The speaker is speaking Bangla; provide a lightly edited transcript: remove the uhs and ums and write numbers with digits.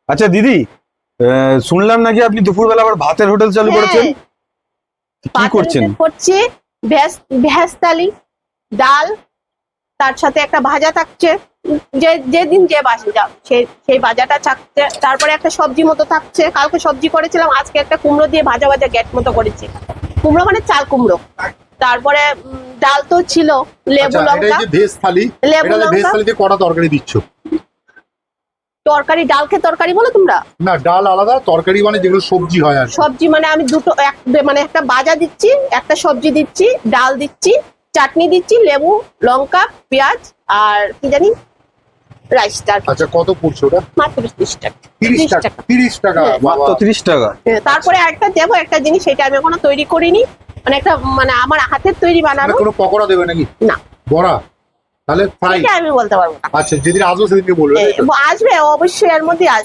আচ্ছা দিদি, শুনলাম নাকি আপনি দুপুরবেলা আবার ভাতের হোটেল চালু করেছেন, কি করছেন? করছি ভেজ থালি, ডাল, তার সাথে একটা ভাজা থাকছে, যেদিন যে বাজা সেই ভাজাটা থাকছে, তারপরে একটা সবজি মতো থাকছে। কালকে সবজি করেছিলাম, আজকে একটা কুমড়ো দিয়ে ভাজা ভাজা গ্যাট মতো করেছি। কুমড়ো মানে চাল কুমড়ো। তারপরে ডাল তো ছিল, লেবু লঙ্কা। ভেজ থালি, ভেজ থালিতে কটা তরকারি দিচ্ছ? তরকারি, ডালকে তরকারি বলো তোমরা? না, ডাল আলাদা, তরকারি মানে যেগুলো সবজি হয়। আর সবজি মানে আমি দুটো, মানে একটা ভাজা দিচ্ছি, একটা সবজি দিচ্ছি, ডাল দিচ্ছি, চাটনি দিচ্ছি, লেবু লঙ্কা পেঁয়াজ আর কি জানি রাইসটা। আচ্ছা, কত পড়ছে ওটা? মাত্র 30 টাকা। 30 টাকা। 30 টাকা, মাত্র 30 টাকা। তারপরে একটা দেবো, একটা জিনিস, সেটা আমি এখনো তৈরি করিনি, মানে একটা মানে আমার হাতের তৈরি বানানো। কোনো পকোড়া দেবে নাকি? না, বড়া, তাহলে ফ্রাই আমি বলতে পারবো না। আচ্ছা, যেদিন আসবো সেদিনকে বলবে। আসবে অবশ্যই, এর মধ্যে আসবে।